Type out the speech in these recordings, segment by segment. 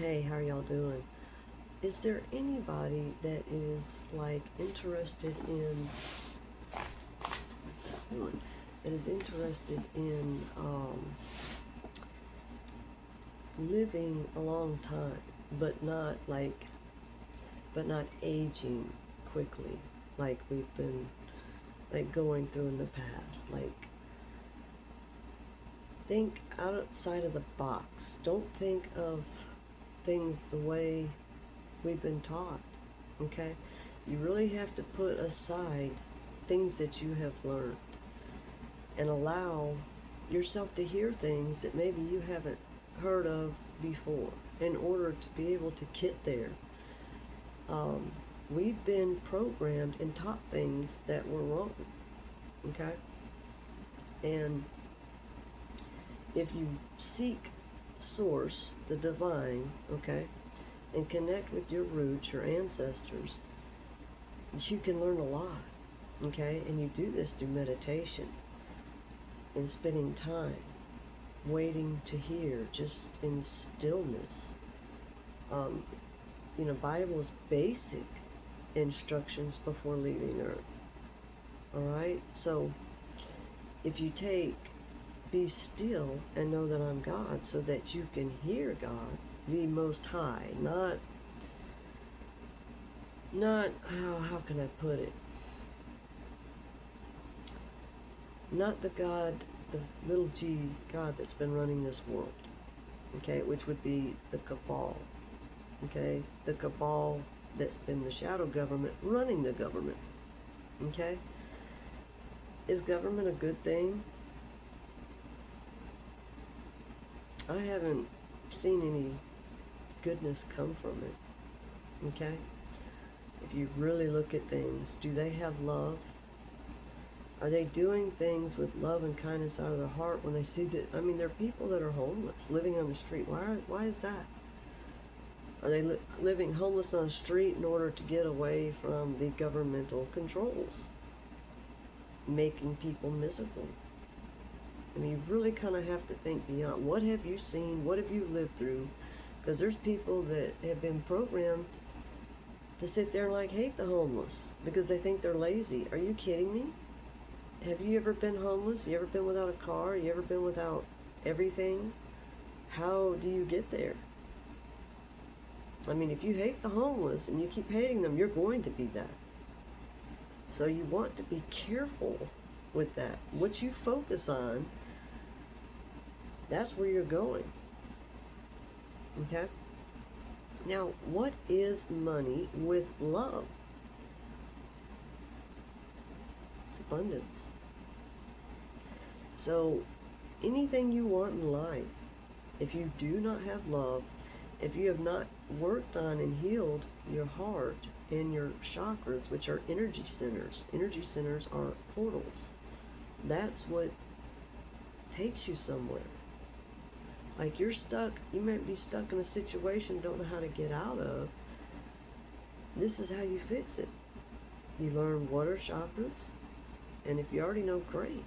Hey, how y'all doing? Is there anybody that is like interested in what's that doing? That is interested in living a long time, but not like, but not aging quickly, like we've been like going through in the past. Like, think outside of the box. Don't think of things the way we've been taught. Okay? You really have to put aside things that you have learned and allow yourself to hear things that maybe you haven't heard of before in order to be able to get there. We've been programmed and taught things that were wrong. Okay? And if you seek source, the divine, okay, and connect with your roots, your ancestors, you can learn a lot, okay? And you do this through meditation and spending time waiting to hear, just in stillness. Um, Bible's basic instructions before leaving Earth. All right? So if you take be still and know that I'm God, so that you can hear God, the Most High, not how can I put it? Not the God, the little g God that's been running this world, okay, which would be the cabal, okay, the cabal that's been the shadow government running the government, okay. Is government a good thing? I haven't seen any goodness come from it, okay? If you really look at things, do they have love? Are they doing things with love and kindness out of their heart when they see that? I mean, there are people that are homeless, living on the street. Why is that? Are they living homeless on the street in order to get away from the governmental controls, making people miserable? I mean, you really kind of have to think beyond. What have you seen? What have you lived through? Because there's people that have been programmed to sit there and like hate the homeless because they think they're lazy. Are you kidding me? Have you ever been homeless? You ever been without a car? You ever been without everything? How do you get there? I mean, if you hate the homeless and you keep hating them, you're going to be that. So you want to be careful with that. What you focus on, that's where you're going. Okay? Now, what is money with love? It's abundance. So, anything you want in life, if you do not have love, if you have not worked on and healed your heart and your chakras, which are energy centers are portals. That's what takes you somewhere. Like you're stuck, you might be stuck in a situation, don't know how to get out of. This is how you fix it. You learn what are chakras, and if you already know, great.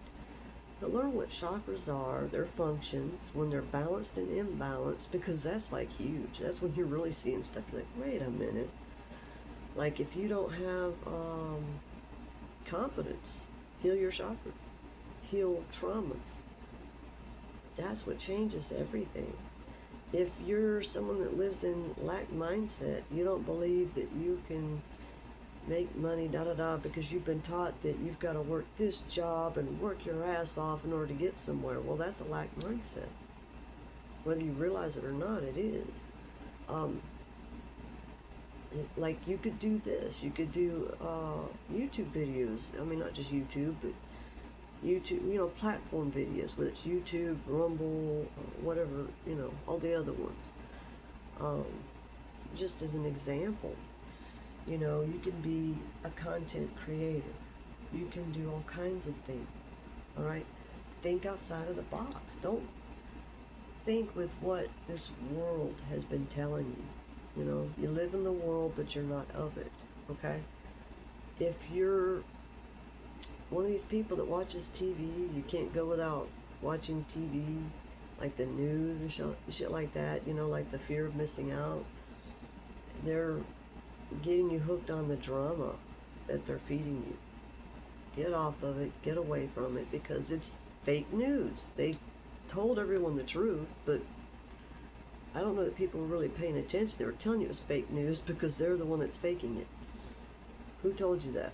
But learn what chakras are, their functions, when they're balanced and imbalanced, because that's like huge. That's when you're really seeing stuff. You're like, wait a minute. Like if you don't have confidence, heal your chakras. Heal traumas. That's what changes everything. If you're someone that lives in lack mindset, you don't believe that you can make money, because you've been taught that you've got to work this job and work your ass off in order to get somewhere. Well, that's a lack mindset. Whether you realize it or not, it is. Like you could do this. You could do YouTube videos. I mean, not just YouTube, but YouTube, platform videos, whether it's YouTube, Rumble, whatever, all the other ones. Just as an example, you can be a content creator. You can do all kinds of things, all right? Think outside of the box. Don't think with what this world has been telling you. You live in the world, but you're not of it, okay? If you're one of these people that watches TV, you can't go without watching TV, like the news and shit like that, like the fear of missing out. They're getting you hooked on the drama that they're feeding you. Get off of it, get away from it, because it's fake news. They told everyone the truth, but I don't know that people were really paying attention. They were telling you it was fake news because they're the one that's faking it. Who told you that?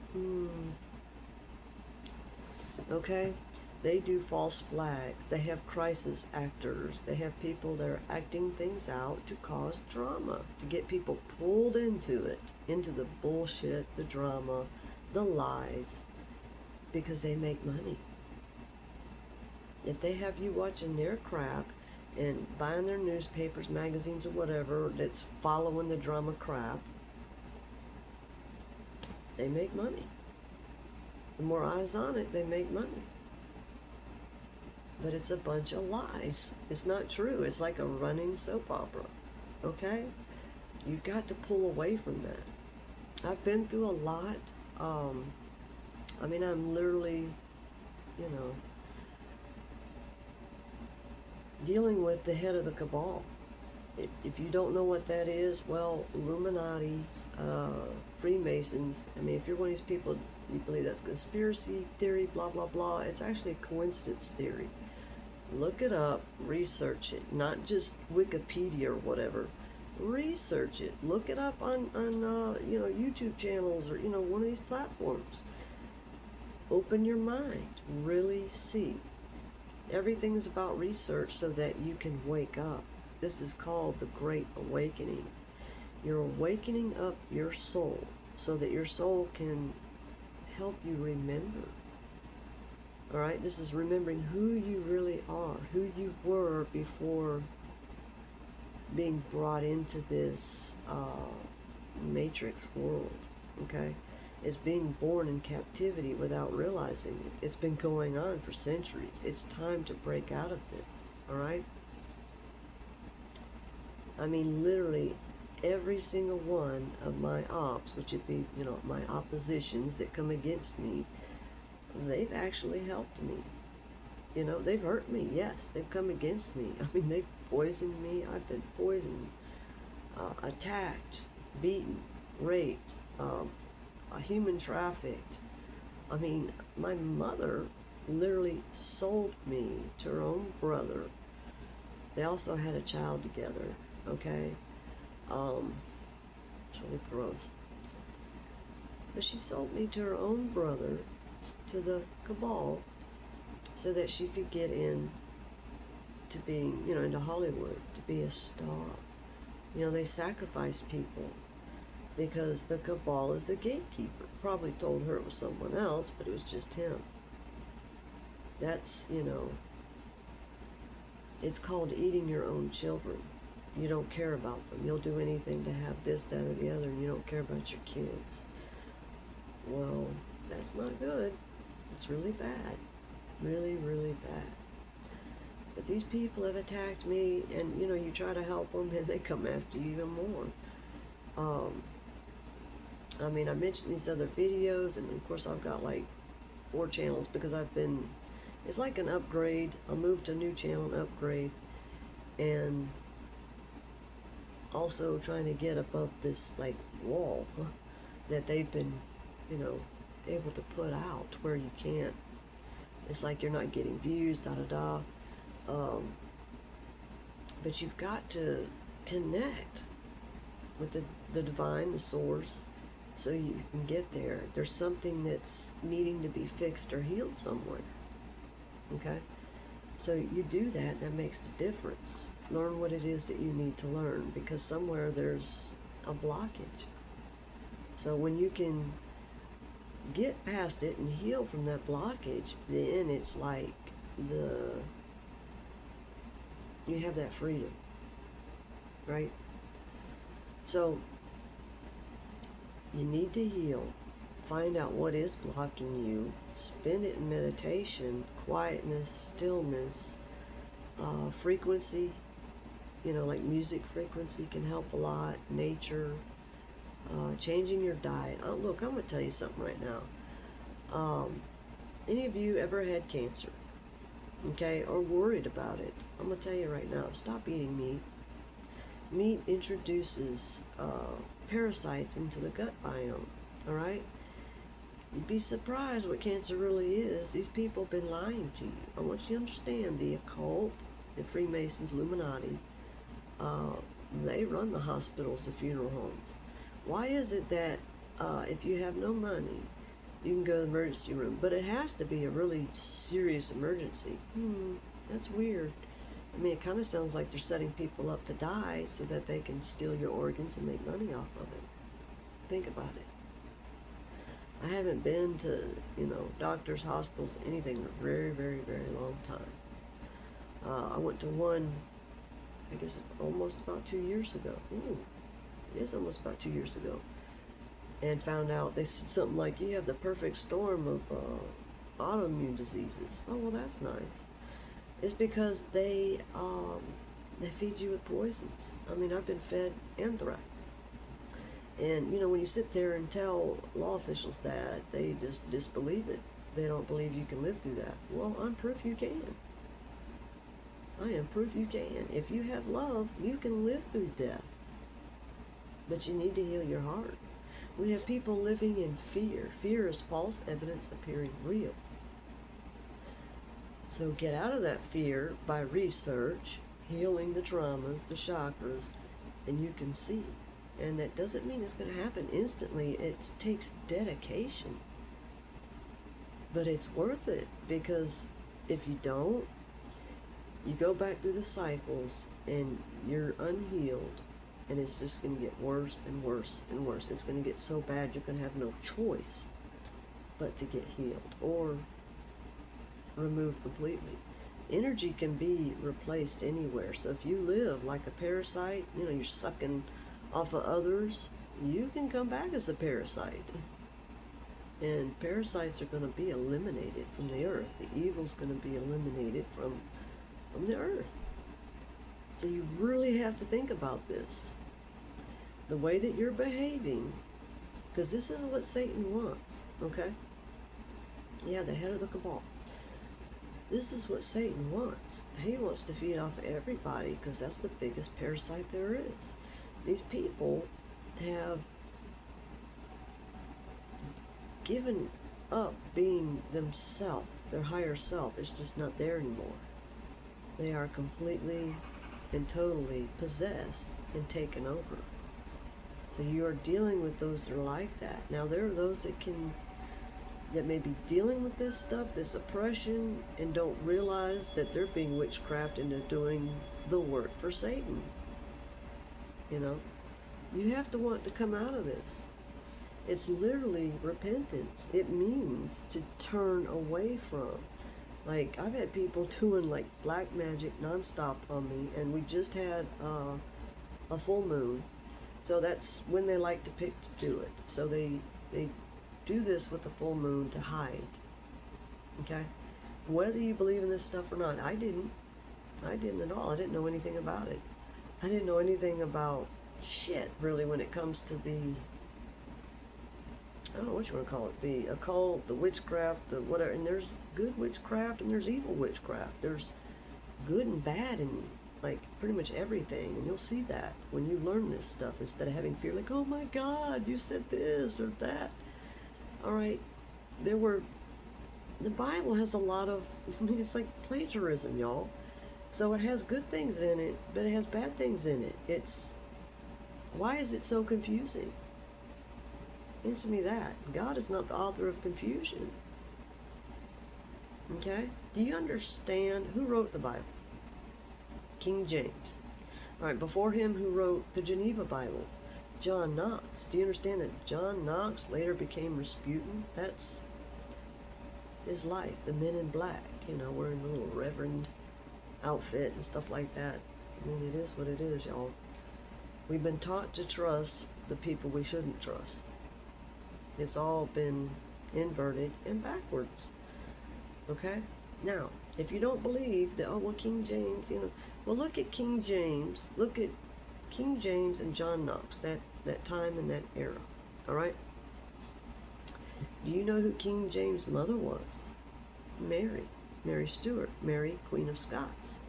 Okay? They do false flags. They have crisis actors. They have people that are acting things out to cause drama, to get people pulled into it, into the bullshit, the drama, the lies, because they make money. If they have you watching their crap and buying their newspapers, magazines, or whatever that's following the drama crap, they make money. The more eyes on it, they make money. But it's a bunch of lies. It's not true. It's like a running soap opera. Okay? You've got to pull away from that. I've been through a lot. I'm literally, dealing with the head of the cabal. If you don't know what that is, well, Illuminati, Freemasons, if you're one of these people, you believe that's conspiracy theory, blah, blah, blah, it's actually coincidence theory. Look it up, research it, not just Wikipedia or whatever. Research it. Look it up on YouTube channels or, one of these platforms. Open your mind. Really see. Everything is about research so that you can wake up. This is called the Great Awakening. You're awakening up your soul so that your soul can help you remember. All right? This is remembering who you really are, who you were before being brought into this matrix world. Okay? It's being born in captivity without realizing it. It's been going on for centuries. It's time to break out of this. All right? Literally every single one of my ops, which would be, my oppositions that come against me, they've actually helped me. They've hurt me, yes. They've come against me. They've poisoned me. I've been poisoned, attacked, beaten, raped, human trafficked. My mother literally sold me to her own brother. They also had a child together, okay? It's really gross. But she sold me to her own brother, to the cabal, so that she could get in to being, into Hollywood, to be a star. They sacrifice people because the cabal is the gatekeeper. Probably told her it was someone else, but it was just him. That's, it's called eating your own children. You don't care about them. You'll do anything to have this, that, or the other, and you don't care about your kids. Well, that's not good. It's really bad. Really, really bad. But these people have attacked me, and, you try to help them, and they come after you even more. I mentioned these other videos, and of course I've got like 4 channels because it's like an upgrade. I'll move to a new channel and upgrade, and also trying to get above this like wall that they've been, able to put out where you can't. It's like you're not getting views, da-da-da. But you've got to connect with the divine, the source, so you can get there. There's something that's needing to be fixed or healed somewhere. Okay? So you do that, that makes the difference. Learn what it is that you need to learn, because somewhere there's a blockage. So when you can get past it and heal from that blockage, then it's like you have that freedom, right? So you need to heal, find out what is blocking you, spend it in meditation, quietness, stillness, frequency, like music frequency can help a lot, nature, changing your diet. Look, I'm going to tell you something right now. Any of you ever had cancer? okay, or worried about it, I'm going to tell you right now, stop eating meat. Meat introduces parasites into the gut biome, all right? You'd be surprised what cancer really is. These people have been lying to you. I want you to understand the occult, the Freemasons, Illuminati, they run the hospitals, the funeral homes. Why is it that if you have no money, you can go to the emergency room, but it has to be a really serious emergency? That's weird. I mean, it kind of sounds like they're setting people up to die so that they can steal your organs and make money off of it. Think about it. I haven't been to, doctors, hospitals, anything in a very, very, very long time. I went to one, I guess almost about 2 years ago. It is almost about 2 years ago. And found out, they said something like, you have the perfect storm of autoimmune diseases. Oh, well, that's nice. It's because they feed you with poisons. I mean, I've been fed anthrax. And, when you sit there and tell law officials that, they just disbelieve it. They don't believe you can live through that. Well, I'm proof you can. I am proof you can. If you have love, you can live through death. But you need to heal your heart. We have people living in fear. Fear is false evidence appearing real. So get out of that fear by research, healing the traumas, the chakras, and you can see. And that doesn't mean it's going to happen instantly. It takes dedication. But it's worth it, because if you don't, you go back through the cycles and you're unhealed, and it's just going to get worse and worse and worse. It's going to get so bad you're going to have no choice but to get healed or removed completely. Energy can be replaced anywhere. So if you live like a parasite, you're sucking off of others, you can come back as a parasite. And parasites are going to be eliminated from the earth. The evil's going to be eliminated from the earth. So you really have to think about this. The way that you're behaving, because this is what Satan wants, okay? Yeah, the head of the cabal. This is what Satan wants. He wants to feed off everybody, because that's the biggest parasite there is. These people have given up being themselves, their higher self. It's just not there anymore. They are completely and totally possessed and taken over. So you are dealing with those that are like that. Now, there are those that may be dealing with this stuff, this oppression, and don't realize that they're being witchcraft into doing the work for Satan. You have to want to come out of this. It's literally repentance. It means to turn away from. Like, I've had people doing like black magic nonstop on me, and we just had a full moon. So that's when they like to pick to do it. So they do this with the full moon to hide. Okay? Whether you believe in this stuff or not, I didn't at all. I didn't know anything about it. I didn't know anything about shit, really, when it comes to the, I don't know what you want to call it, the occult, the witchcraft, the whatever. And there's good witchcraft and there's evil witchcraft. There's good and bad in, like, pretty much everything. And you'll see that when you learn this stuff, instead of having fear like, oh my God, you said this or that. All right, the Bible has a lot of, it's like plagiarism, y'all. So it has good things in it, but it has bad things in it. Why is it so confusing? Answer me that. God is not the author of confusion. Okay? Do you understand who wrote the Bible? King James. All right, before him, who wrote the Geneva Bible? John Knox. Do you understand that John Knox later became Rasputin? That's his life. The Men in Black, wearing the little reverend outfit and stuff like that. I mean, it is what it is, y'all. We've been taught to trust the people we shouldn't trust. It's all been inverted and backwards. Okay? Now, if you don't believe that, King James, well, look at King James. Look at King James and John Knox, that time and that era. All right? Do you know who King James' mother was? Mary. Mary Stuart, Mary, Queen of Scots.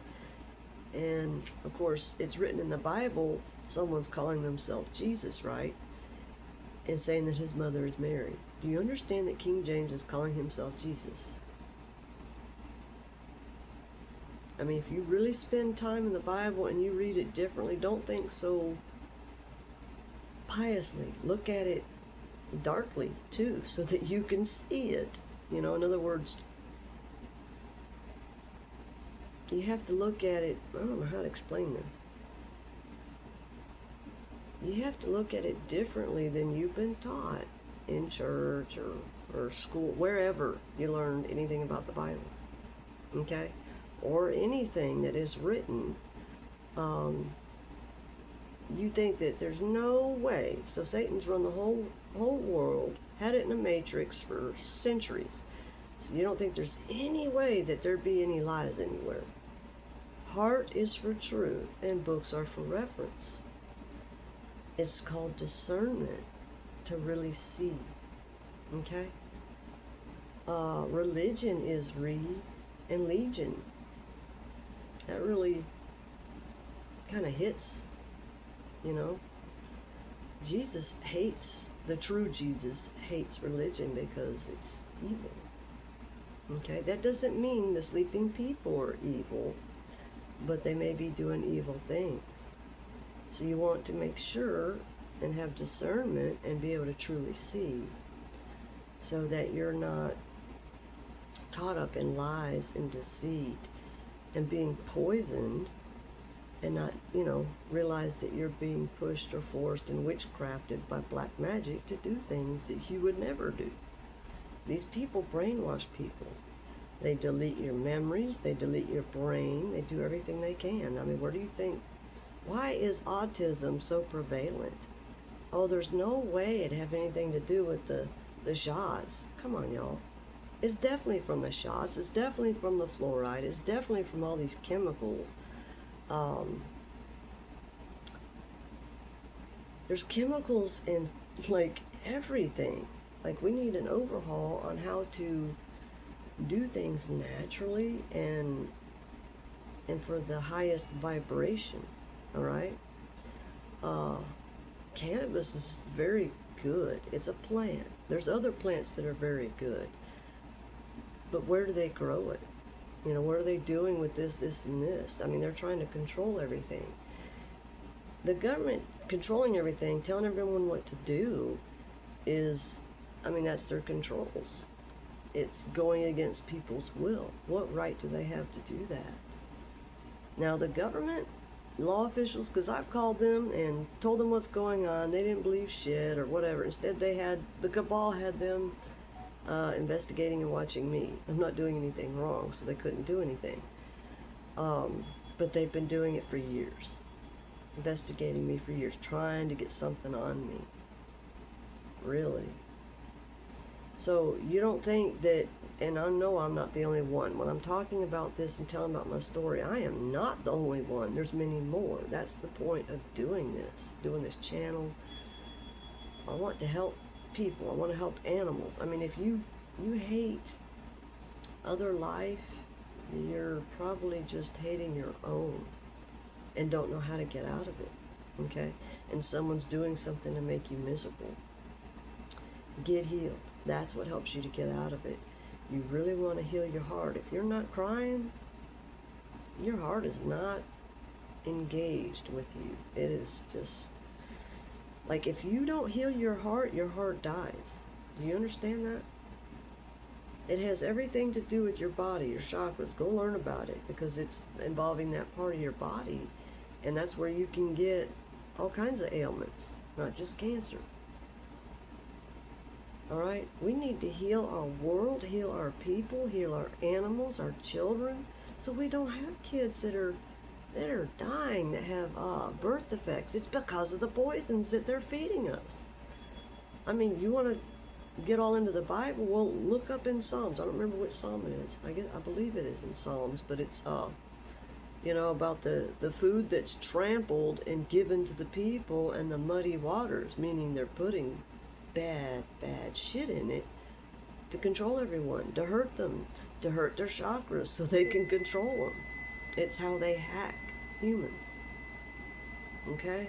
And of course, it's written in the Bible, someone's calling themselves Jesus, right? And saying that his mother is Mary. Do you understand that King James is calling himself Jesus? I mean, if you really spend time in the Bible and you read it differently, don't think so piously. Look at it darkly, too, so that you can see it. You know, in other words, you have to look at it, I don't know how to explain this. You have to look at it differently than you've been taught in church or school, wherever you learned anything about the Bible, okay? Or anything that is written. You think that there's no way. So Satan's run the whole world, had it in a matrix for centuries. So you don't think there's any way that there'd be any lies anywhere. Heart is for truth, and books are for reference. It's called discernment, to really see. Okay? Religion is and legion. That really kind of hits, you know. Jesus hates, the true Jesus hates religion because it's evil. Okay? That doesn't mean the sleeping people are evil, but they may be doing evil things. So you want to make sure and have discernment and be able to truly see, so that you're not caught up in lies and deceit and being poisoned, and not, you know, realize that you're being pushed or forced and witchcrafted by black magic to do things that you would never do. These people brainwash people. They delete your memories, they delete your brain, they do everything they can. I mean, where do you think, why is autism so prevalent? Oh, there's no way it'd have anything to do with the shots. Come on, y'all. It's definitely from the shots. It's definitely from the fluoride. It's definitely from all these chemicals. There's chemicals in, like, everything. Like, we need an overhaul on how to do things naturally and for the highest vibration. All right? Cannabis is very good. It's a plant. There's other plants that are very good. But where do they grow it? You know, what are they doing with this, and this? I mean, they're trying to control everything. The government controlling everything, telling everyone what to do is, I mean, that's their controls. It's going against people's will. What right do they have to do that? Now, the government, law officials, because I've called them and told them what's going on, they didn't believe shit or whatever. Instead, the cabal had them investigating and watching me. I'm not doing anything wrong, so they couldn't do anything. But they've been doing it for years. Investigating me for years, trying to get something on me. Really. So you don't think that, and I know I'm not the only one. When I'm talking about this and telling about my story, I am not the only one. There's many more. That's the point of doing this channel. I want to help people. I want to help animals. I mean, if you hate other life, you're probably just hating your own and don't know how to get out of it, okay? And someone's doing something to make you miserable. Get healed. That's what helps you to get out of it. You really want to heal your heart. If you're not crying, your heart is not engaged with you. It is just, like, if you don't heal your heart dies. Do you understand that? It has everything to do with your body, your chakras. Go learn about it, because it's involving that part of your body. And that's where you can get all kinds of ailments, not just cancer. All right? We need to heal our world, heal our people, heal our animals, our children, so we don't have kids that are dying, that have birth defects. It's because of the poisons that they're feeding us. I mean, you want to get all into the Bible? Well, look up in Psalms. I don't remember which Psalm it is. I believe it is in Psalms, but it's you know, about the food that's trampled and given to the people, and the muddy waters, meaning they're putting bad shit in it to control everyone, to hurt them, to hurt their chakras so they can control them. It's how they hack humans. Okay?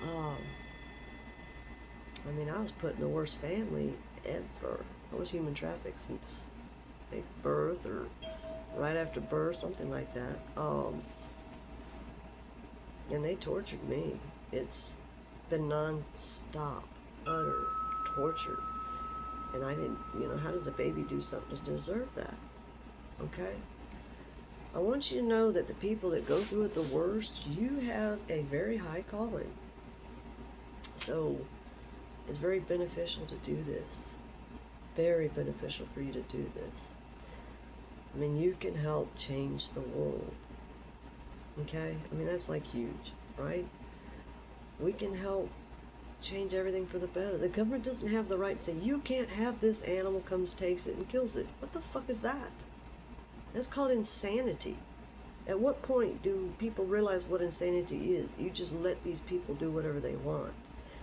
I mean, I was put in the worst family ever. I was human trafficked since birth or right after birth, something like that. And they tortured me. It's been non-stop, utter torture. And I didn't, how does a baby do something to deserve that? Okay? I want you to know that the people that go through it the worst, you have a very high calling. So it's very beneficial to do this. Very beneficial for you to do this. I mean, you can help change the world. Okay? I mean, that's like huge, right? We can help change everything for the better. The government doesn't have the right to say, you can't have this animal, comes, takes it, and kills it. What the fuck is that? That's called insanity. At what point do people realize what insanity is? You just let these people do whatever they want.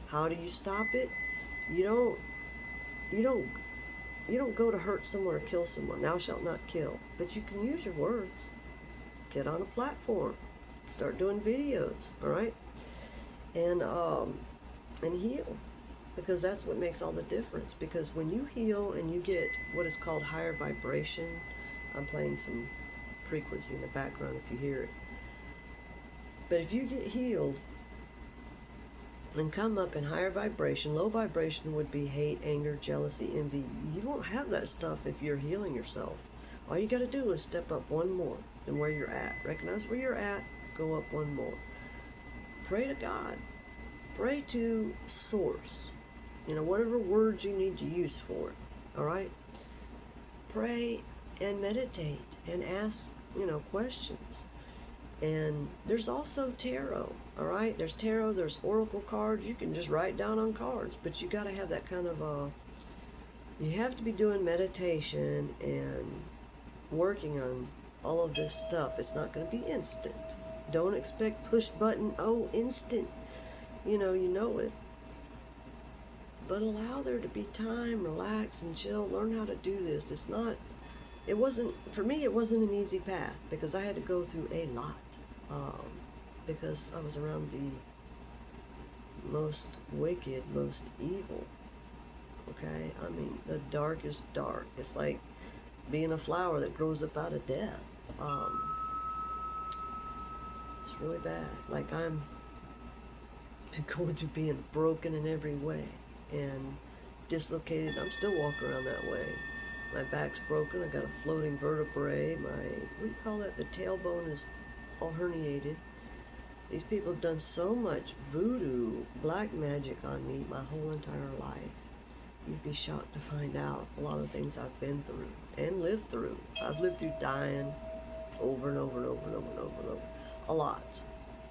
How do you stop it? You don't go to hurt someone or kill someone. Thou shalt not kill. But you can use your words. Get on a platform. Start doing videos, all right? And heal. Because that's what makes all the difference. Because when you heal and you get what is called higher vibration, I'm playing some frequency in the background if you hear it. But if you get healed and come up in higher vibration, low vibration would be hate, anger, jealousy, envy. You won't have that stuff if you're healing yourself. All you got to do is step up one more than where you're at. Recognize where you're at, go up one more. Pray to God. Pray to Source. Whatever words you need to use for it. All right? Pray and meditate and ask, questions. And there's also tarot, all right? There's tarot, there's oracle cards. You can just write down on cards, but you got to have that kind of you have to be doing meditation and working on all of this stuff. It's not going to be instant. Don't expect push button, instant. You know it. But allow there to be time, relax and chill, learn how to do this. For me, it wasn't an easy path because I had to go through a lot. Because I was around the most wicked, most evil. Okay? I mean, the darkest dark. It's like being a flower that grows up out of death. It's really bad. Like I'm going through being broken in every way and dislocated. I'm still walking around that way. My back's broken. I got a floating vertebrae. What do you call that? The tailbone is all herniated. These people have done so much voodoo, black magic on me my whole entire life. You'd be shocked to find out a lot of things I've been through and lived through. I've lived through dying over and over and over and over and over and over. A lot.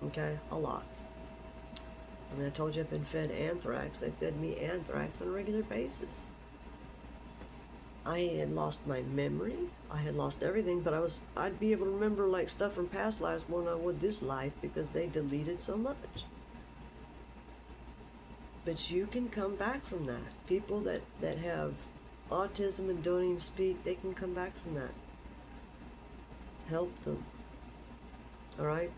Okay? A lot. I mean, I told you I've been fed anthrax. They fed me anthrax on a regular basis. I had lost my memory. I had lost everything, but I'd be able to remember like stuff from past lives more than I would this life because they deleted so much. But you can come back from that. People that have autism and don't even speak, they can come back from that. Help them. All right?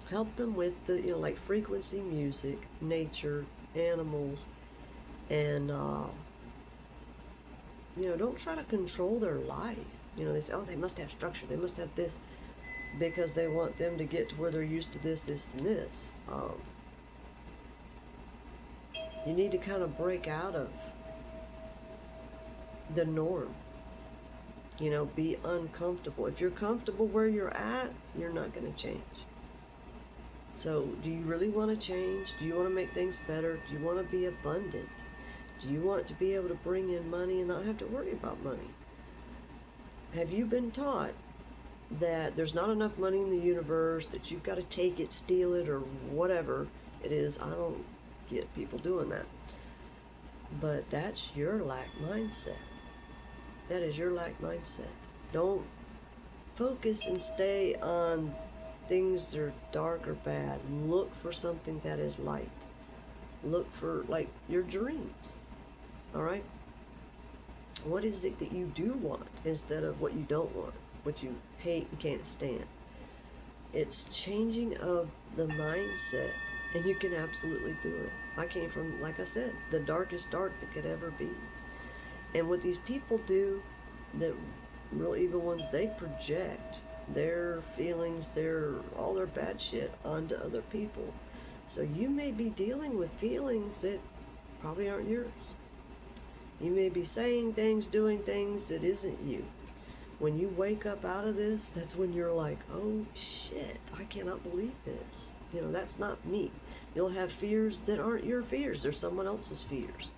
Help them with the, like frequency music, nature, animals, and, don't try to control their life. They say, they must have structure, they must have this, because they want them to get to where they're used to this, this, and this. You need to kind of break out of the norm. Be uncomfortable. If you're comfortable where you're at, you're not going to change. So, do you really want to change? Do you want to make things better? Do you want to be abundant? Do you want to be able to bring in money and not have to worry about money? Have you been taught that there's not enough money in the universe, that you've got to take it, steal it, or whatever it is? I don't get people doing that. But that's your lack mindset. That is your lack mindset. Don't focus and stay on things that are dark or bad. Look for something that is light. Look for, like, your dreams. All right? What is it that you do want instead of what you don't want, what you hate and can't stand? It's changing of the mindset, and you can absolutely do it. I came from, like I said, the darkest dark that could ever be. And what these people do, the real evil ones, they project their feelings, all their bad shit onto other people. So you may be dealing with feelings that probably aren't yours. You may be saying things, doing things that isn't you. When you wake up out of this, that's when you're like, oh shit, I cannot believe this. That's not me. You'll have fears that aren't your fears. They're someone else's fears.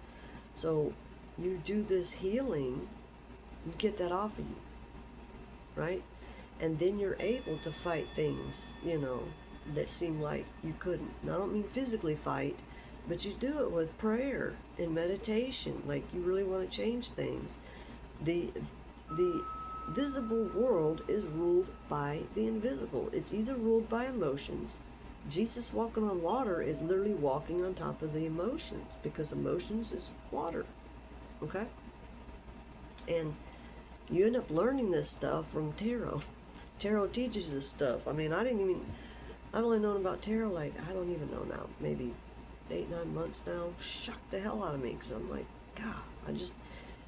So you do this healing, you get that off of you, right? And then you're able to fight things, that seem like you couldn't. And I don't mean physically fight, but you do it with prayer and meditation, like you really want to change things. The visible world is ruled by the invisible. It's either ruled by emotions. Jesus walking on water is literally walking on top of the emotions, because emotions is water, okay? And you end up learning this stuff from tarot. Tarot teaches this stuff. I mean, I've only known about tarot, like, I don't even know now, maybe 8-9 months now. Shocked the hell out of me, because I'm like, God,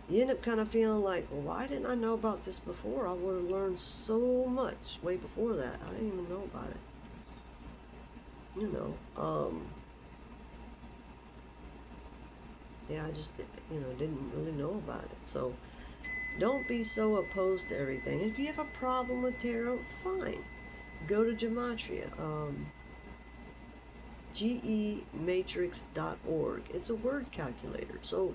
you end up kind of feeling like, well, why didn't I know about this before? I would have learned so much way before that. I didn't even know about it. Yeah, I just, didn't really know about it. So don't be so opposed to everything. If you have a problem with tarot, fine. Go to Gematria, gematrix.org. It's a word calculator. So,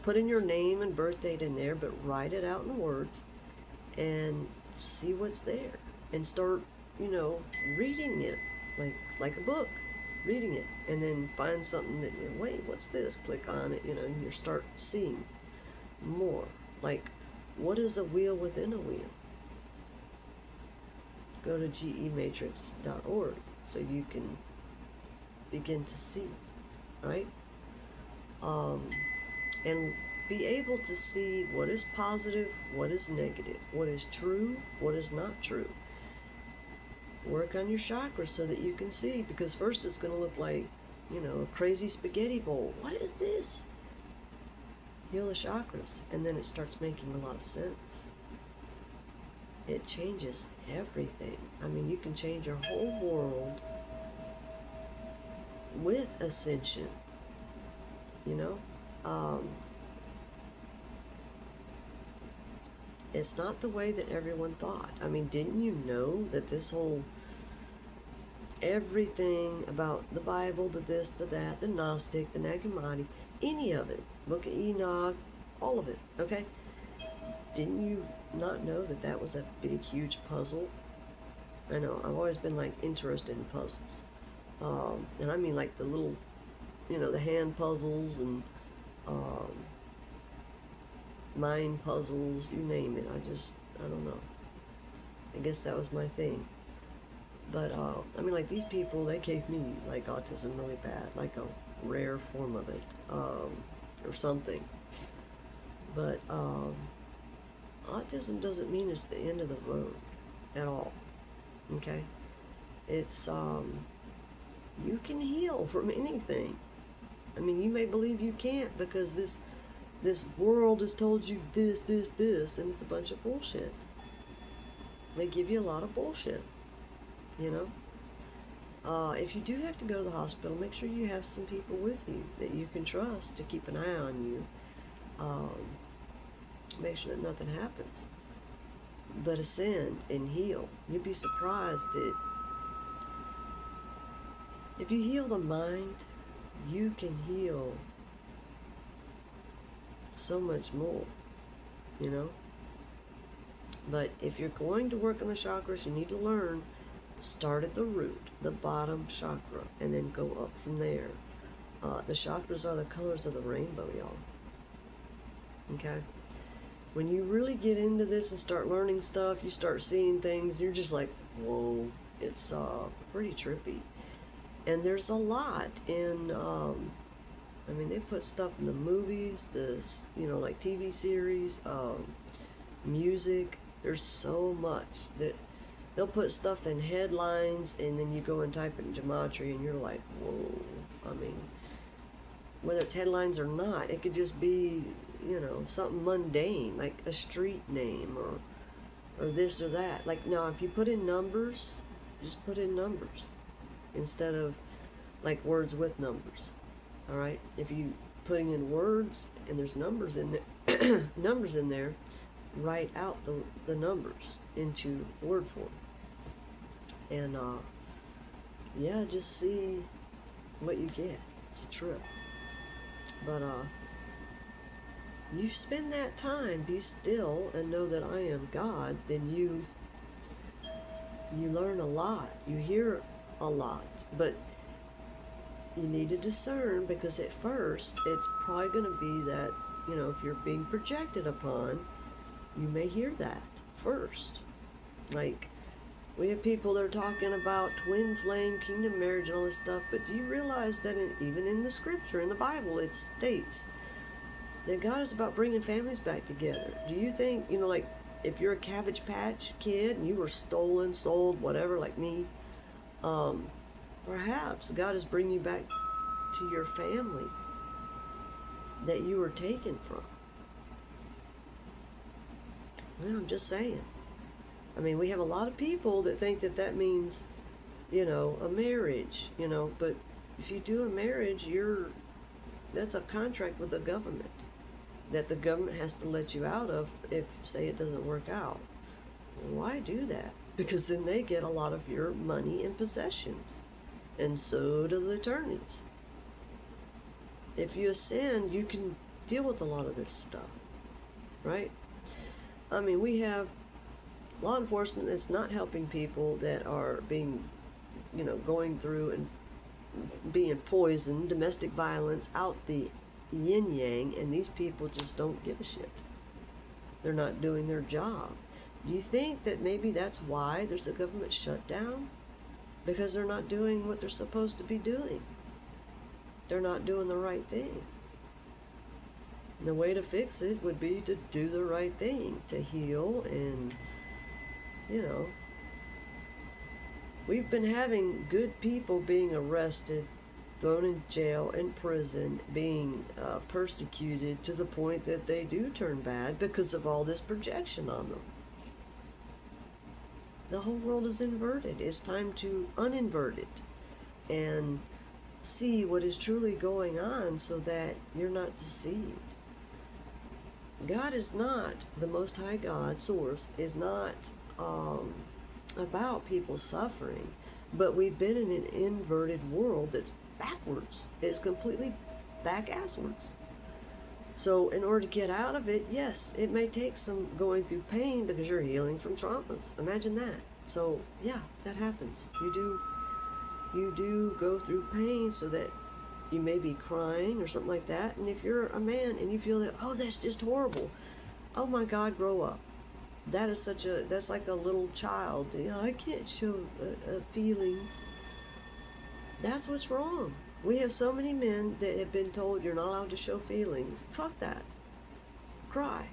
put in your name and birth date in there, but write it out in words and see what's there. And start, reading it like a book, reading it. And then find something that, wait, what's this? Click on it, and you start seeing more. Like, what is a wheel within a wheel? Go to gematrix.org so you can begin to see, right? And be able to see what is positive, what is negative, what is true, what is not true. Work on your chakras so that you can see, because first it's going to look like, a crazy spaghetti bowl. What is this? Heal the chakras, and then it starts making a lot of sense. It changes everything. I mean, you can change your whole world with ascension, It's not the way that everyone thought. I mean, didn't you know that this whole, everything about the Bible, the this, the that, the Gnostic, the Nag Hammadi, any of it, Book of Enoch, all of it, okay? Didn't you not know that that was a big, huge puzzle? I know, I've always been, interested in puzzles. And I mean, the little, the hand puzzles and mind puzzles, you name it. I don't know. I guess that was my thing. But, these people, they gave me, autism really bad, a rare form of it, or something. But, autism doesn't mean it's the end of the road at all, okay? It's, you can heal from anything. I mean, you may believe you can't because this world has told you this, and it's a bunch of bullshit. They give you a lot of bullshit, If you do have to go to the hospital, make sure you have some people with you that you can trust to keep an eye on you. Make sure that nothing happens. But ascend and heal. You'd be surprised that if you heal the mind, you can heal so much more, But if you're going to work on the chakras, you need to learn, start at the root, the bottom chakra, and then go up from there. The chakras are the colors of the rainbow, y'all. Okay? When you really get into this and start learning stuff, you start seeing things, you're just like, whoa, it's pretty trippy. And there's a lot in I mean, they put stuff in the movies, like TV series, music. There's so much that they'll put stuff in headlines, and then you go and type it in gematria, and you're like, whoa. I mean, whether it's headlines or not, it could just be, something mundane, like a street name or this or that. Like, now, if you put in numbers, just put in numbers instead of like words with numbers. All right? If you putting in words and there's numbers in there, write out the numbers into word form. And just see what you get. It's a trip. But you spend that time, be still and know that I am God, then you learn a lot. You hear a lot. But you need to discern, because at first it's probably going to be that, if you're being projected upon, you may hear that first. Like, we have people that are talking about twin flame, kingdom marriage, and all this stuff, but do you realize that even in the scripture, in the Bible, it states that God is about bringing families back together? Do you think, like, if you're a Cabbage Patch kid and you were stolen, sold, whatever, like me, perhaps God is bringing you back to your family that you were taken from. I'm just saying. I mean, we have a lot of people that think that means, a marriage, but if you do a marriage, that's a contract with the government that the government has to let you out of if, say, it doesn't work out. Why do that? Because then they get a lot of your money and possessions, and so do the attorneys. If you ascend, you can deal with a lot of this stuff, right? I mean, we have law enforcement that's not helping people that are being, going through and being poisoned, domestic violence, out the yin yang, and these people just don't give a shit. They're not doing their job. Do you think that maybe that's why there's a government shutdown? Because they're not doing what they're supposed to be doing. They're not doing the right thing. And the way to fix it would be to do the right thing, to heal and, we've been having good people being arrested, thrown in jail, in prison, being persecuted to the point that they do turn bad because of all this projection on them. The whole world is inverted. It's time to uninvert it and see what is truly going on so that you're not deceived. God is not, the Most High God, Source, is not about people suffering, but we've been in an inverted world that's backwards. It's completely back-asswards. So in order to get out of it, yes, it may take some going through pain because you're healing from traumas. Imagine that. So yeah, that happens. You do go through pain so that you may be crying or something like that. And if you're a man and you feel that, oh, that's just horrible, oh my God, grow up. That's like a little child. I can't show feelings. That's what's wrong. We have so many men that have been told you're not allowed to show feelings. Fuck that. Cry.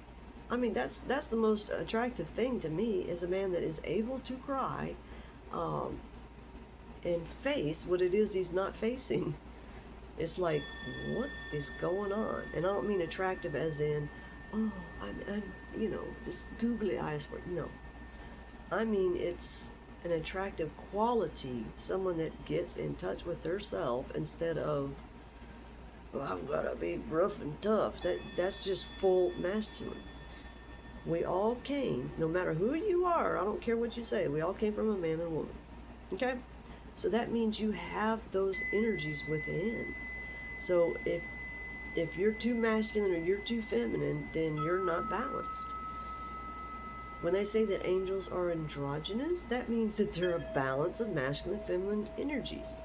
I mean, that's the most attractive thing to me, is a man that is able to cry and face what it is he's not facing. It's like, what is going on? And I don't mean attractive as in, oh, I'm just googly eyes for it. No. I mean, it's an attractive quality, someone that gets in touch with herself instead of, oh, I've got to be rough and tough. That's just full masculine. We all came, no matter who you are, I don't care what you say, we all came from a man and a woman. Okay? So that means you have those energies within. So if you're too masculine or you're too feminine, then you're not balanced. When they say that angels are androgynous, that means that they're a balance of masculine and feminine energies.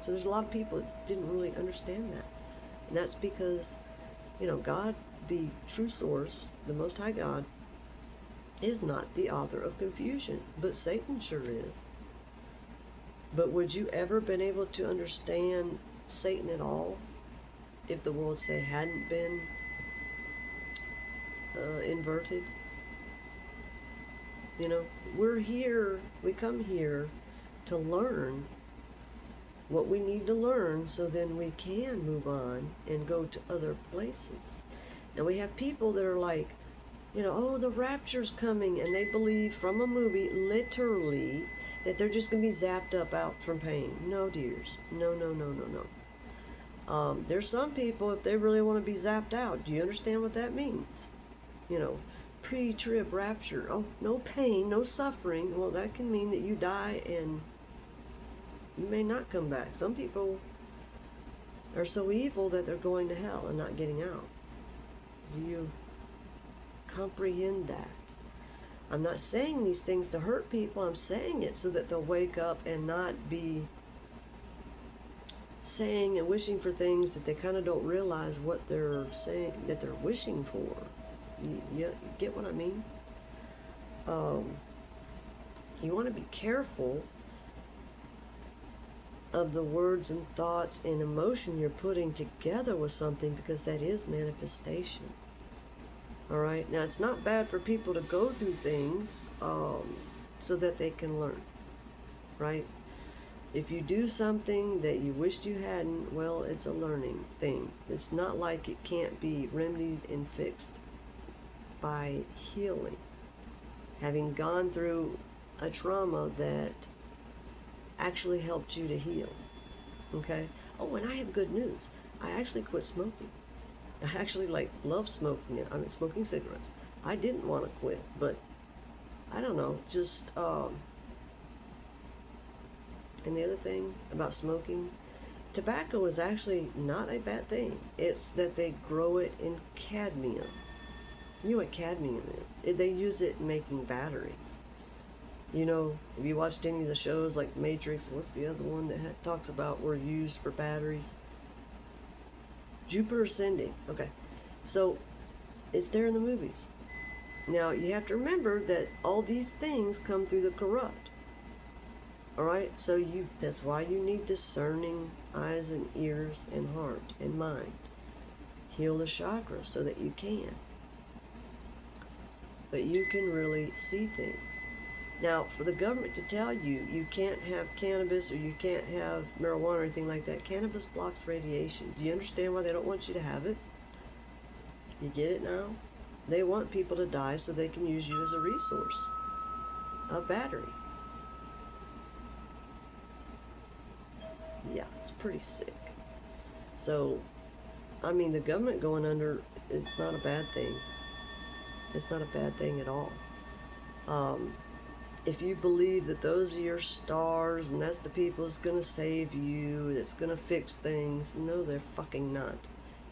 So there's a lot of people that didn't really understand that. And that's because, God, the true source, the Most High God, is not the author of confusion, but Satan sure is. But would you ever been able to understand Satan at all? if the world, say, hadn't been inverted. You know, we come here to learn what we need to learn so then we can move on and go to other places. And we have people that are like, oh, the rapture's coming, and they believe from a movie, literally, that they're just going to be zapped up out from pain. No, dears. No, no, no, no, no. There's some people, if they really want to be zapped out, do you understand what that means? Pre-trib rapture. Oh, no pain, no suffering. Well, that can mean that you die and you may not come back. Some people are so evil that they're going to hell and not getting out. Do you comprehend that? I'm not saying these things to hurt people. I'm saying it so that they'll wake up and not be saying and wishing for things that they kind of don't realize what they're saying that they're wishing for. You get what I mean? You want to be careful of the words and thoughts and emotion you're putting together with something, because that is manifestation. All right? Now, it's not bad for people to go through things so that they can learn, right? If you do something that you wished you hadn't, well, it's a learning thing. It's not like it can't be remedied and fixed by healing. Having gone through a trauma that actually helped you to heal. Okay? Oh, and I have good news. I actually quit smoking. I actually love smoking it. I mean, smoking cigarettes. I didn't want to quit, but I don't know, just and the other thing about smoking, tobacco is actually not a bad thing. It's that they grow it in cadmium. You know what cadmium is? They use it in making batteries. Have you watched any of the shows like The Matrix? What's the other one that talks about were used for batteries? Jupiter Ascending. Okay. So, it's there in the movies. Now, you have to remember that all these things come through the corrupt. Alright? So, that's why you need discerning eyes and ears and heart and mind. Heal the chakras so that you can. But you can really see things. Now, for the government to tell you you can't have cannabis or you can't have marijuana or anything like that, cannabis blocks radiation. Do you understand why they don't want you to have it? You get it now? They want people to die so they can use you as a resource, a battery. Yeah, it's pretty sick. So, I mean, the government going under, it's not a bad thing. It's not a bad thing at all. If you believe that those are your stars and that's the people that's going to save you, that's going to fix things, no, they're fucking not.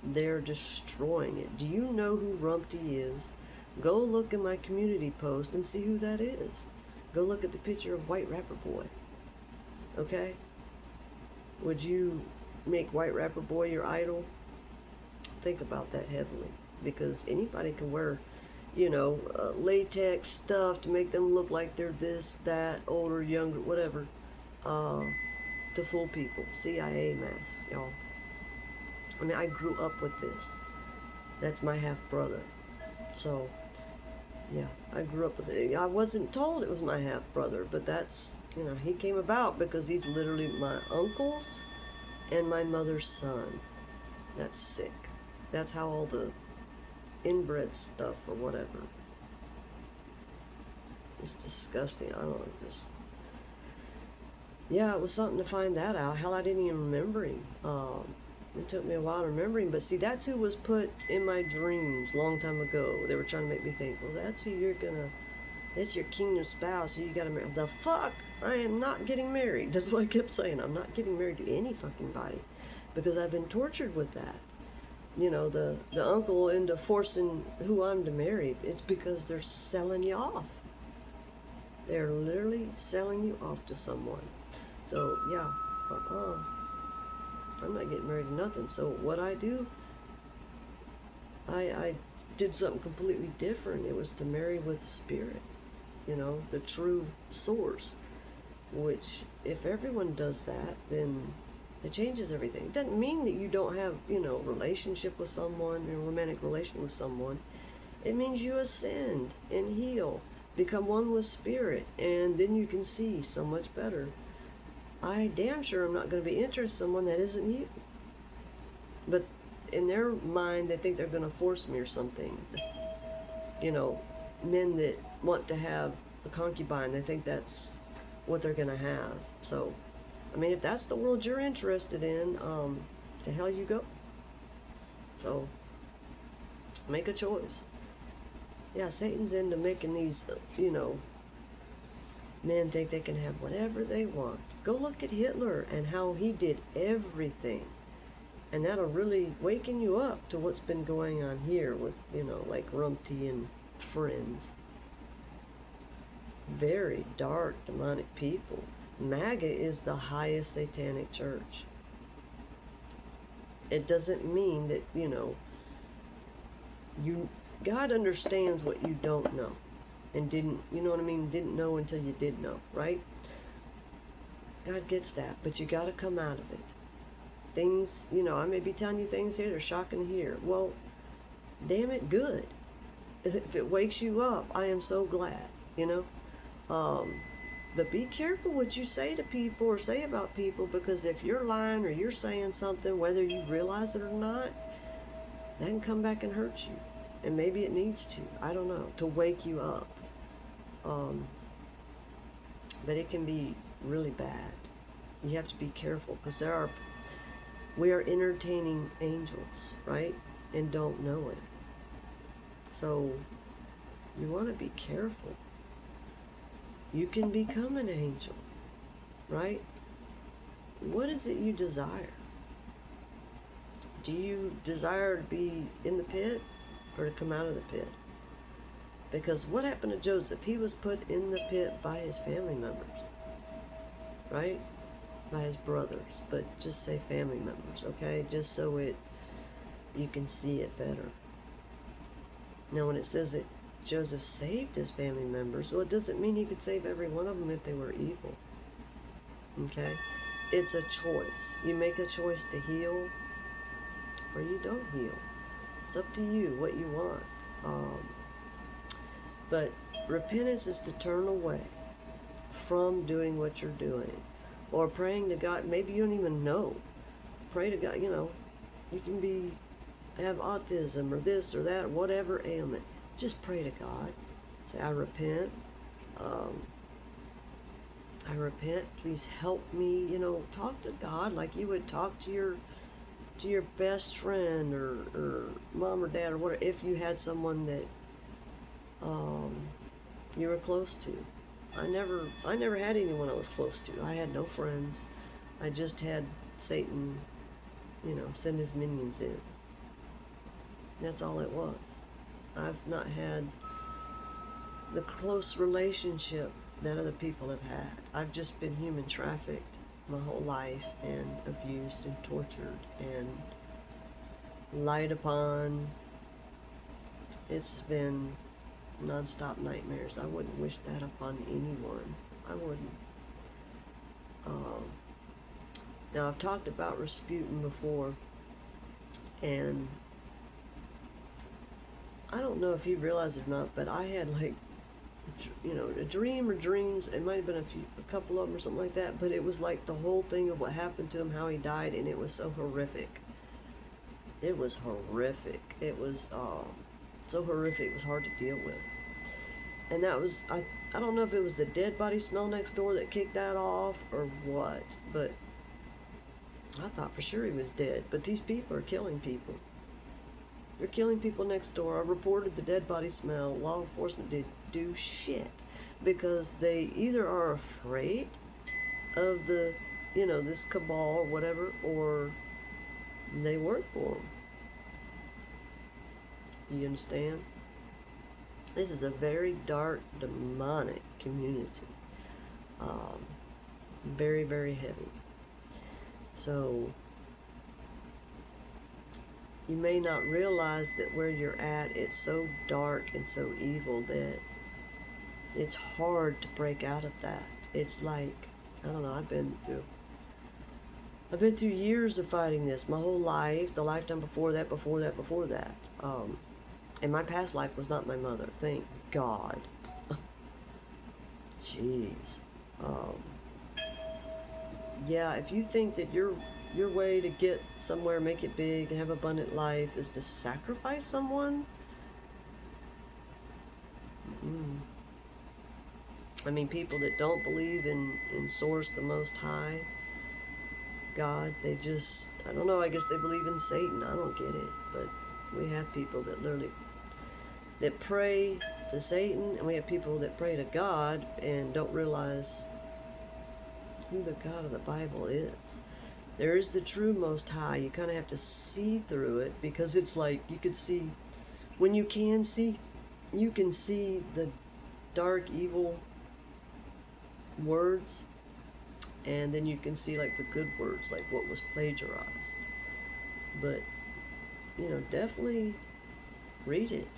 They're destroying it. Do you know who Rumpty is? Go look at my community post and see who that is. Go look at the picture of White Rapper Boy. Okay? Would you make White Rapper Boy your idol? Think about that heavily. Because anybody can wear, latex stuff to make them look like they're this, that, older, younger, whatever, to fool people. CIA masks, y'all. I mean, I grew up with this. That's my half-brother. So, yeah, I grew up with it. I wasn't told it was my half-brother, but that's, he came about because he's literally my uncle's and my mother's son. That's sick. That's how all the inbred stuff or whatever. It's disgusting. I don't know, yeah, it was something to find that out. Hell, I didn't even remember him. It took me a while to remember him, but see, that's who was put in my dreams a long time ago. They were trying to make me think, well, that's who that's your kingdom spouse, who you gotta marry. The fuck? I am not getting married. That's what I kept saying. I'm not getting married to any fucking body, because I've been tortured with that. The uncle into forcing who I'm to marry, it's because they're selling you off. They're literally selling you off to someone. So, yeah, I'm not getting married to nothing. So what I do, I did something completely different. It was to marry with the spirit, the true source. Which, if everyone does that, then It changes everything. It doesn't mean that you don't have, relationship with someone, romantic relation with someone. It means you ascend and heal, become one with spirit, and then you can see so much better. I damn sure am not going to be interested in someone that isn't you. But in their mind, they think they're going to force me or something. Men that want to have a concubine, they think that's what they're going to have. So, I mean, if that's the world you're interested in, the hell you go. So, make a choice. Yeah, Satan's into making these, men think they can have whatever they want. Go look at Hitler and how he did everything. And that'll really waken you up to what's been going on here with, like Rumty and friends. Very dark, demonic people. MAGA is the highest satanic church. It doesn't mean that, God understands what you don't know. And didn't know until you did know, right? God gets that, but you got to come out of it. Things, I may be telling you things here that are shocking to hear. Well, damn it, good. If it wakes you up, I am so glad, But be careful what you say to people or say about people, because if you're lying or you're saying something, whether you realize it or not, that can come back and hurt you. And maybe it needs to, I don't know, to wake you up. But it can be really bad. You have to be careful, because we are entertaining angels, right? And don't know it. So you want to be careful. You can become an angel, right? What is it you desire? Do you desire to be in the pit or to come out of the pit? Because what happened to Joseph? He was put in the pit by his family members, right? By his brothers, but just say family members, okay? Just so you can see it better. Now, when it says that Joseph saved his family members, well, it doesn't mean he could save every one of them if they were evil, okay? It's a choice. You make a choice to heal or you don't heal. It's up to you what you want. But repentance is to turn away from doing what you're doing, or praying to God. Maybe you don't even know. Pray to God. You can have autism or this or that, or whatever ailment. Just pray to God. Say, I repent. I repent. Please help me. Talk to God like you would talk to your best friend or mom or dad or whatever, if you had someone that you were close to. I never had anyone I was close to. I had no friends. I just had Satan, send his minions in. That's all it was. I've not had the close relationship that other people have had. I've just been human trafficked my whole life, and abused and tortured and lied upon. It's been nonstop nightmares. I wouldn't wish that upon anyone. I wouldn't. Now, I've talked about Rasputin before, and I don't know if you realize it or not, but I had a dream or dreams. It might have been a couple of them or something like that, but it was like the whole thing of what happened to him, how he died, and it was so horrific. It was horrific. It was so horrific, it was hard to deal with. And that was, I don't know if it was the dead body smell next door that kicked that off or what, but I thought for sure he was dead. But these people are killing people. They're killing people next door. I reported the dead body smell. Law enforcement did do shit, because they either are afraid of the, this cabal or whatever, or they work for them. You understand? This is a very dark, demonic community. Very, very heavy. So, you may not realize that where you're at, it's so dark and so evil that it's hard to break out of that. It's like, I don't know, I've been through I've been through years of fighting this, my whole life, the lifetime before that, before that, before that. And my past life was not my mother, thank God. Jeez. Um, yeah, if you think that your way to get somewhere, make it big, and have abundant life is to sacrifice someone, mm. I mean, people that don't believe in Source, the Most High, God, they just, I don't know, I guess they believe in Satan. I don't get it. But we have people that literally, that pray to Satan, and we have people that pray to God and don't realize who the God of the Bible is. There is the true Most High. You kind of have to see through it, because it's like you could see, when you can see, you can see the dark, evil words, and then you can see like the good words, like what was plagiarized. But, you know, definitely read it.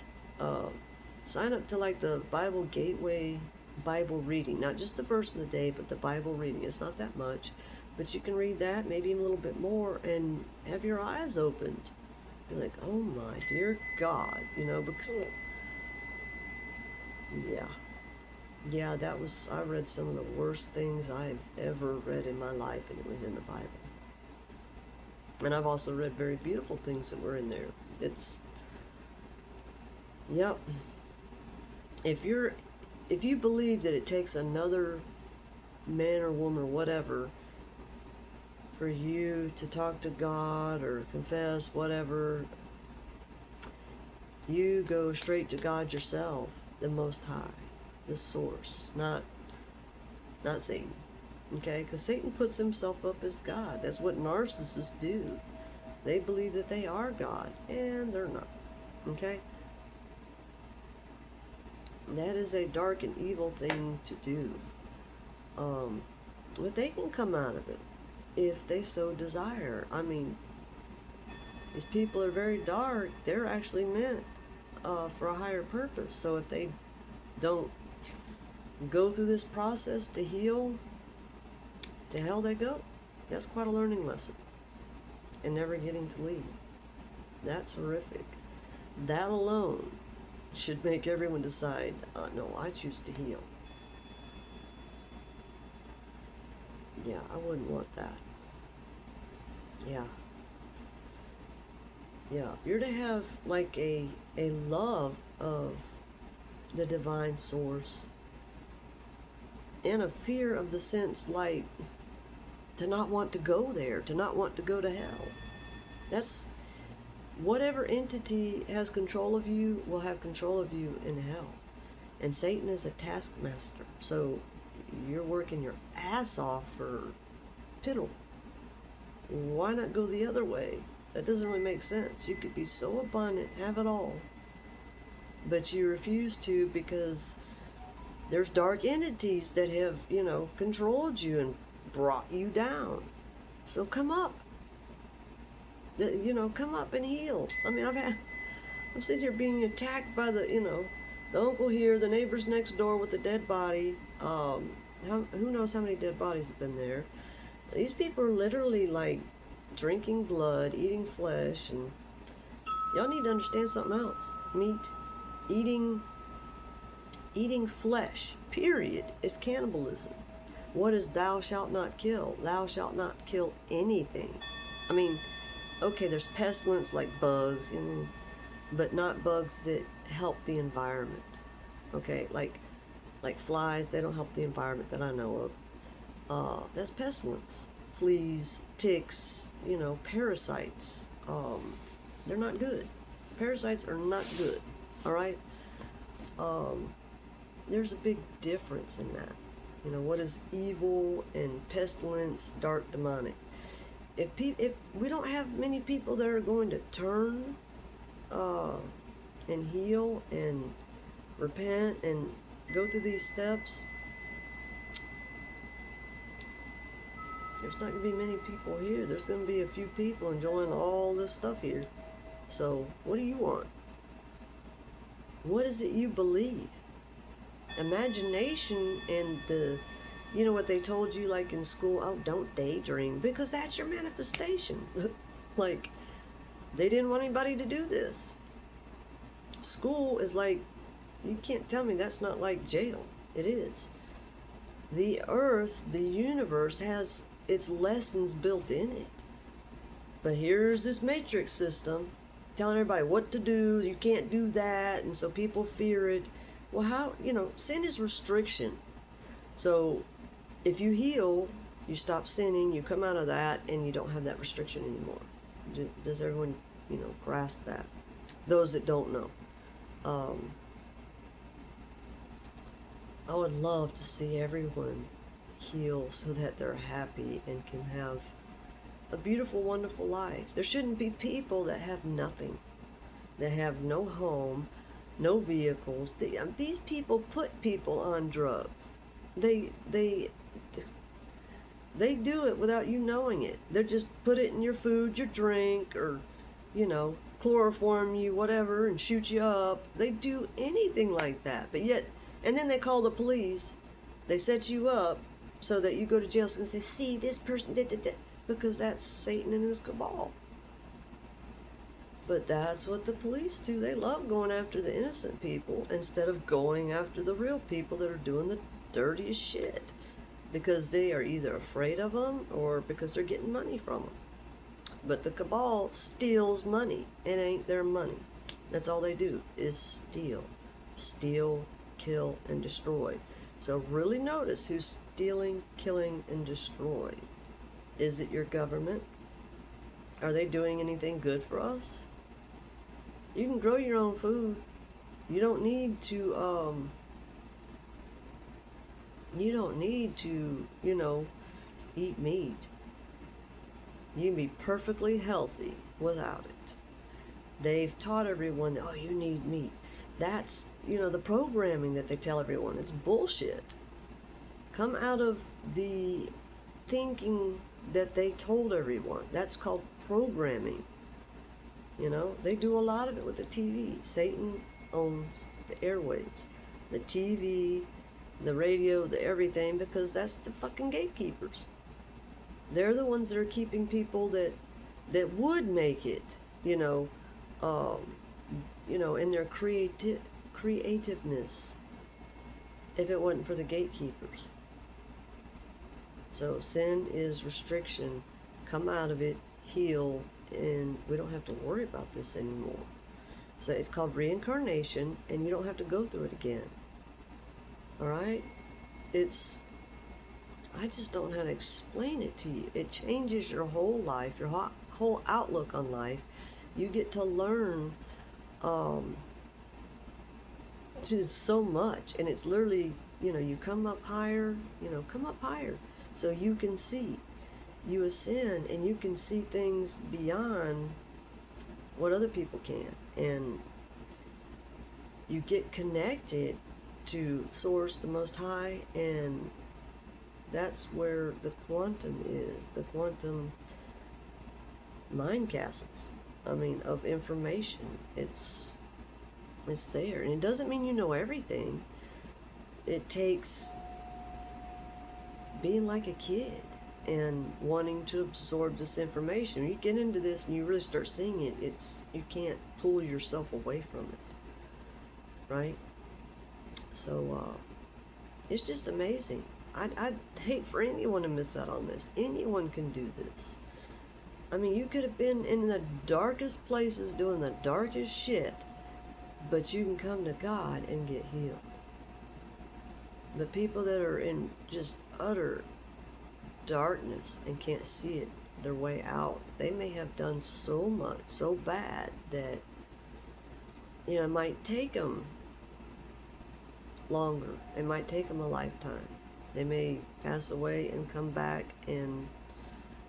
Sign up to like the Bible Gateway Bible reading, not just the verse of the day, but the Bible reading. It's not that much, but you can read that, maybe even a little bit more, and have your eyes opened. Be like, oh my dear God, you know, because, yeah, I read some of the worst things I've ever read in my life, and it was in the Bible. And I've also read very beautiful things that were in there. Yep. If you believe that it takes another man or woman or whatever for you to talk to God or confess whatever, you go straight to God yourself, the Most High, the Source, not Satan. Okay? Because Satan puts himself up as God. That's what narcissists do. They believe that they are God, and they're not. Okay? That is a dark and evil thing to do. But they can come out of it if they so desire. I mean, these people are very dark. They're actually meant for a higher purpose. So if they don't go through this process to heal, to hell they go. That's quite a learning lesson. And never getting to leave. That's horrific. That alone should make everyone decide, no, I choose to heal. Yeah, I wouldn't want that. Yeah. Yeah, you're to have like a love of the divine source and a fear of the sense, like, to not want to go there, to not want to go to hell. That's, whatever entity has control of you will have control of you in hell. And Satan is a taskmaster. So you're working your ass off for piddle. Why not go the other way? That doesn't really make sense. You could be so abundant, have it all, but you refuse to because there's dark entities that have, controlled you and brought you down. So come up. Come up and heal. I mean, I'm sitting here being attacked by the uncle here, the neighbors next door with the dead body. Who knows how many dead bodies have been there? These people are literally like drinking blood, eating flesh, and y'all need to understand something else. Meat, eating flesh, period, is cannibalism. What is thou shalt not kill? Thou shalt not kill anything. I mean, okay, there's pestilence like bugs, but not bugs that help the environment. Okay, like flies, they don't help the environment that I know of. That's pestilence. Fleas, ticks, parasites. They're not good. Parasites are not good. All right. There's a big difference in that. What is evil and pestilence, dark, demonic. If we don't have many people that are going to turn and heal and repent and go through these steps, there's not going to be many people here. There's going to be a few people enjoying all this stuff here. So what do you want? What is it you believe? Imagination and You know what they told you, like in school? Oh, don't daydream, because that's your manifestation. Like, they didn't want anybody to do this. School is like, you can't tell me that's not like jail. It is. The earth, the universe has its lessons built in it. But here's this matrix system telling everybody what to do. You can't do that. And so people fear it. Well, how, sin is restriction. So if you heal, you stop sinning, you come out of that, and you don't have that restriction anymore. Does everyone, grasp that? Those that don't know. I would love to see everyone heal so that they're happy and can have a beautiful, wonderful life. There shouldn't be people that have nothing, that have no home, no vehicles. These people put people on drugs. They do it without you knowing it. They just put it in your food, your drink, or, chloroform you, whatever, and shoot you up. They do anything like that. But yet, and then they call the police. They set you up so that you go to jail and say, see, this person did that. Because that's Satan and his cabal. But that's what the police do. They love going after the innocent people instead of going after the real people that are doing the dirtiest shit. Because they are either afraid of them or because they're getting money from them. But the cabal steals money. It ain't their money. That's all they do is steal. Steal, kill, and destroy. So really notice who's stealing, killing, and destroying. Is it your government? Are they doing anything good for us? You can grow your own food. You don't need to, eat meat. You can be perfectly healthy without it. They've taught everyone, oh, you need meat. That's, the programming that they tell everyone. It's bullshit. Come out of the thinking that they told everyone. That's called programming. They do a lot of it with the TV. Satan owns the airwaves, the TV, the radio, the everything, because that's the fucking gatekeepers. They're the ones that are keeping people that would make it, in their creativeness, if it wasn't for the gatekeepers. So sin is restriction. Come out of it, heal, and we don't have to worry about this anymore. So it's called reincarnation, and you don't have to go through it again. All right? I just don't know how to explain it to you. It changes your whole life, your whole outlook on life. You get to learn to so much, and it's literally, you come up higher, so you can see. You ascend, and you can see things beyond what other people can, and you get connected to Source, the Most High, and that's where the quantum is, the quantum mind castles, of information. It's there, and it doesn't mean you know everything. It takes being like a kid and wanting to absorb this information. When you get into this and you really start seeing it, you can't pull yourself away from it, right? So it's just amazing. I'd hate for anyone to miss out on this. Anyone can do this. You could have been in the darkest places doing the darkest shit, but you can come to God and get healed. The people that are in just utter darkness and can't see it, their way out, they may have done so much, so bad that, it might take them longer. It might take them a lifetime. They may pass away and come back and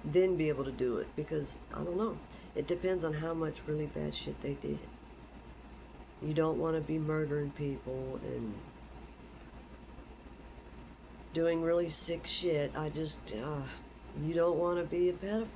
then be able to do it, because, I don't know, it depends on how much really bad shit they did. You don't want to be murdering people and doing really sick shit. You don't want to be a pedophile.